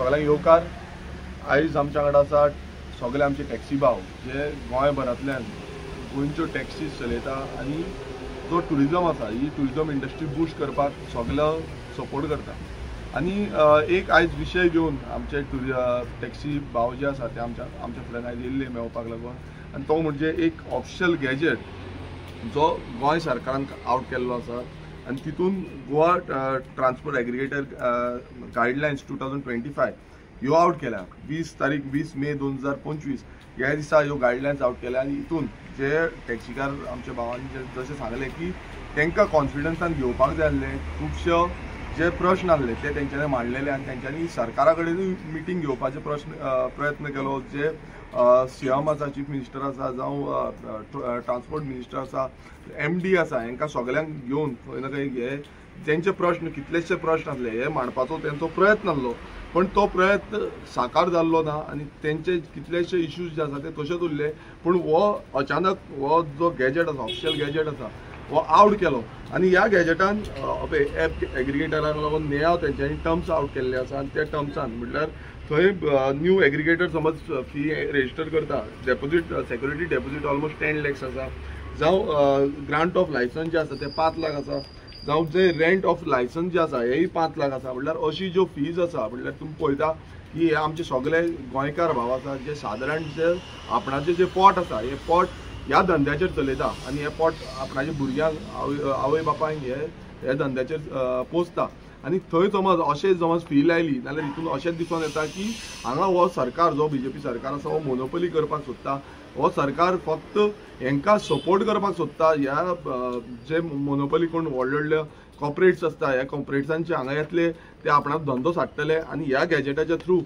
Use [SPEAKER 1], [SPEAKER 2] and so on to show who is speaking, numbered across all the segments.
[SPEAKER 1] सगळ्यांक येवकार। आयज आमच्या कडेन आसा सगळे आमचे टॅक्सी भाव जे गोंयभरांतल्यान गोंयच्यो टॅक्सीज चलयता आनी जो टुरिजम आसा ही टुरिजम इंडस्ट्री बूस्ट करपाक सगळो सपोर्ट करता। आनी एक आयज विशय घेवन आमचे टॅक्सी भाव जे आसा ते आमच्या फुड्यान आयज येयल्ले मेळपाक लागून आनी तो म्हणजे एक ऑफिशियल गॅजेट जो गोंय सरकारान आउट केल्लो आसा आनी तितून गोवा ट्रान्सपोर्ट एग्रिगेटर गायडलायन्स 2025 ह्यो आउट केल्या। 20 मे 2025 ह्या दिसा ह्यो गायडलायन्स आउट केल्या आनी हितून जे टॅक्सीकार आमच्या भावांनी जशें सांगलें की तांकां कॉन्फिडन्सान घेवपाक जाय आसलें, खुबशे जे प्रश्न आसले ते तेंच्यांनी मांडलेले आनी तेंच्यांनी सरकारा कडेनूय मिटींग घेवपाचे प्रयत्न केलो। जे सीएम आसा, चीफ मिनिस्टर आसा जावं ट्रान्सपोर्ट मिनिस्टर आसा, MD आसा, हांकां सगळ्यांक घेवन खंय ना खंय हे तेंचे प्रश्न कितलेशे प्रश्न आसले हे मांडपाचो तेंचो प्रयत्न आसलो, पण तो प्रयत्न साकार जाल्लो ना आनी तेंचे कितलेशे इश्यूज जे आसा ते तशेच उरले। पूण हो अचानक हो जो गॅजेट आसा, ऑफिशियल गॅजेट आसा हो आउट केलो आनी ह्या गॅजेटान एप एग्रिगेटराक लागून नेयाव तेंच्यांनी टर्म्स आउट केल्ले आसा आनी त्या टर्म्सान म्हटल्यार थंय न्यू एग्रिगेटर समज फी रजिस्टर करता, deposit security deposit almost 10 lakhs आसा, जावं ग्रांट ऑफ लायसन्स जे आसा ते 5 लाख आसा, जावं जे रेंट ऑफ लायसन्स जे आसा हेय 5 लाख आसा। म्हटल्यार अशी ज्यो फीज आसा म्हटल्यार तुमी पळयता की हे आमचे सगळे गोंयकार भाव आसा जे सादारण जे आपणाचे जे पोट आसा हे पोट ह्या धंद्याचेर चलयता आनी हे पोट आपणाच्या भुरग्यांक आवय बापायक हे धंद्याचेर पोसता आनी थंय समज फी लायली जाल्यार हितून अशेंच दिसून येता की हांगा हो सरकार जो BJP सरकार आसा हो मोनोपली करपाक सोदता। हो सरकार फक्त हांकां सपोर्ट करपाक सोदता। ह्या जे मोनोपली कोण व्हडले कॉर्पोरेट्स आसता ह्या कॉर्पोरेट्सांचे हांगा येतले ते आपणाक धंदो साडटले आनी ह्या गॅजेटाच्या थ्रू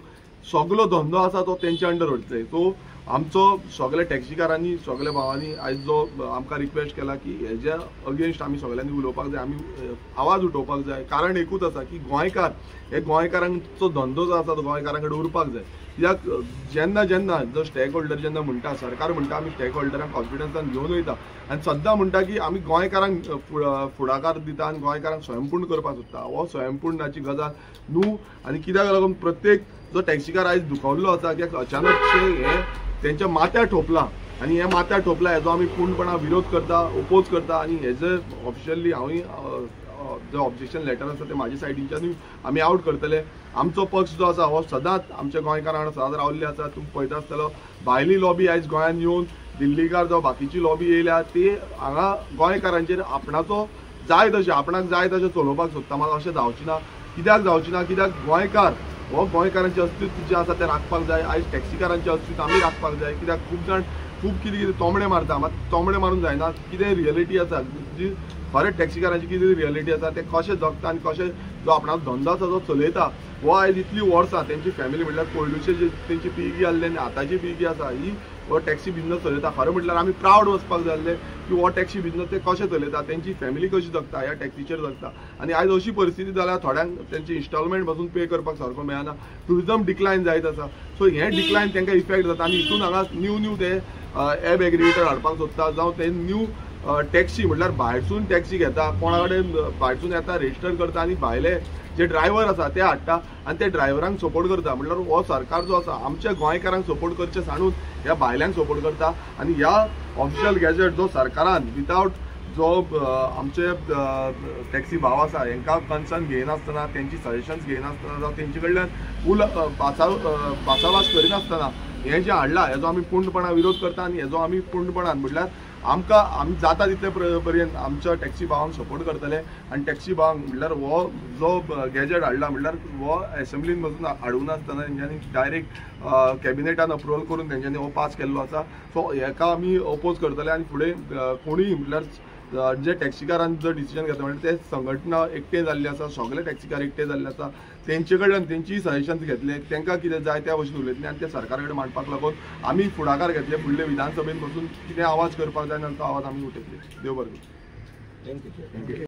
[SPEAKER 1] सगळो धंदो आसा तो तेंच्या अंडर वतले। सो आमचो सगळे टॅक्सीकारांनी सगळे भावांनी आयज जो आमकां रिक्वेस्ट केला की हेज्या अगेन्स्ट आमी सगळ्यांनी उलोवपाक जाय, आमी आवाज उठोवपाक जाय। कारण एकूच आसा की गोंयकार हे गोंयकारांचो धंदो जो आसा तो गोंयकारां कडेन उरपाक जाय। कित्याक जेन्ना जो स्टेक होल्डर जेन्ना म्हणटा, सरकार म्हणटा आमी स्टेक होल्डरांक कॉन्फिडन्सान घेवन वयता आनी सद्दां म्हणटा की आमी गोंयकारांक फुडाकार दिता आनी गोंयकारांक स्वयंपूर्ण करपाक सोदता। हो स्वयंपूर्णाची गजाल न्हू आनी कित्याक लागून प्रत्येक जो टॅक्सीकार आयज दुखावल्लो आसा कित्याक अचानकशे हे तेंच्या माथ्यार ठोपला आनी हे माथ्यार ठोपला हेजो आमी पूर्णपणान विरोध करता, ओपोज करता आनी हेजे ऑफिशियली हांवूय जो ऑब्जेक्शन लेटर आसा ते म्हाज्या सायडीच्यानूय आमी आउट करतले। आमचो पक्ष जो आसा हो सदांच आमच्या गोंयकारां सदांच रावल्ले आसा। तुमी पळयता आसतलो भायली लॉबी आयज गोंयांत येवन दिल्लीकार जावं बाकीची लॉबी येयल्या ती हांगा गोंयकारांचेर आपणाचो जाय तशें आपणाक जाय तशें चलोवपाक सोदता। म्हाका अशें जावचें ना। कित्याक जावचें ना? कित्याक गोंयकार हो गोंयकारांचें अस्तित्व जें आसा तें राखपाक जाय। आयज टॅक्सीकारांचें अस्तित्व आमी राखपाक जाय। कित्याक खूब जाण खूब कितें तोमडे मारता, मात तोमडे मारून जायना। कितें रियलिटी आसा जी खरें टॅक्सीकारांची कितें रियलिटी आसा ते कशें जगता आनी कशें जो आपणाचो धंदो आसा तो चलयता हो आयज इतली वर्सां तेंची फॅमिली म्हटल्यार पयलुचे जे तेंची पिळगी आसली आनी आतांची पिळगी आसा ही हो टॅक्सी बिजनस चलयता। खरें म्हटल्यार आमी प्रावड वचपाक जाय आसलें की हो टॅक्सी बिजनस ते कशें चलयता, तेंची फॅमिली कशी जगता, ह्या टॅक्सीचेर जगता। आनी आयज अशी परिस्थिती जाल्यार थोड्यांक तेंची इन्स्टॉलमेंट पासून पे करपाक सारको मेळना, टुरिजम डिक्लायन जायत आसा। सो हें डिक्लायन तांकां इफेक्ट जाता आनी हितून हांगा न्यू ते एप एग्रिगेटर हाडपाक सोदता जावं ते न्यू टॅक्सी म्हटल्यार भायरसून टॅक्सी घेता, कोणा कडेन भायरसून येता रजिस्टर करता आनी भायले जे ड्रायव्हर आसा ते हाडटा आनी ते ड्रायव्हरांक सपोर्ट करता। म्हटल्यार हो सरकार जो आसा आमच्या गोंयकारांक सपोर्ट करचे सांडून ह्या भायल्यांक सपोर्ट करता आनी ह्या ऑफिशियल गॅजेट जो सरकारान विथआउट जो आमचे टॅक्सी भाव आसा हांकां कन्सर्न घेयनासतना, तेंची सजेशन्स घेयनासतना जावं तेंचे कडल्यान फूल भासाभास करिनासतना हें जें हाडलां हेजो आमी पूर्णपणान विरोध करता आनी हेजो आमी पूर्णपणान म्हटल्यार आमी जाता तितले पर्यंत आमच्या टॅक्सी भावांक सपोर्ट करतले आनी टॅक्सी भावांक म्हटल्यार हो जो गॅजेट हाडला म्हटल्यार हो एसेंब्लीन वचून हाडूंक नासतना तेंच्यांनी डायरेक्ट कॅबिनेटान अप्रुवल करून तेंच्यांनी हो पास केल्लो आसा। सो हेका आमी ओपोज करतले आनी फुडें कोणूय म्हटल्यार जे टॅक्सीकारान जो डिसिजन घेता म्हणजे ते संघटना एकठांय जाल्ली आसा, सगळे टॅक्सीकार एकठांय जाल्ले आसा, तेंचे कडल्यान तेंची सजेशन्स घेतले, तांकां कितें जाय त्या भशेन उलयतले आनी ते सरकारा कडेन मांडपाक लागून आमी फुडाकार घेतले। फुडले विधानसभेन बसून कितें आवाज करपाक जाय तो आवाज आमी उठयतले। देव बरें करूं। थँक्यू।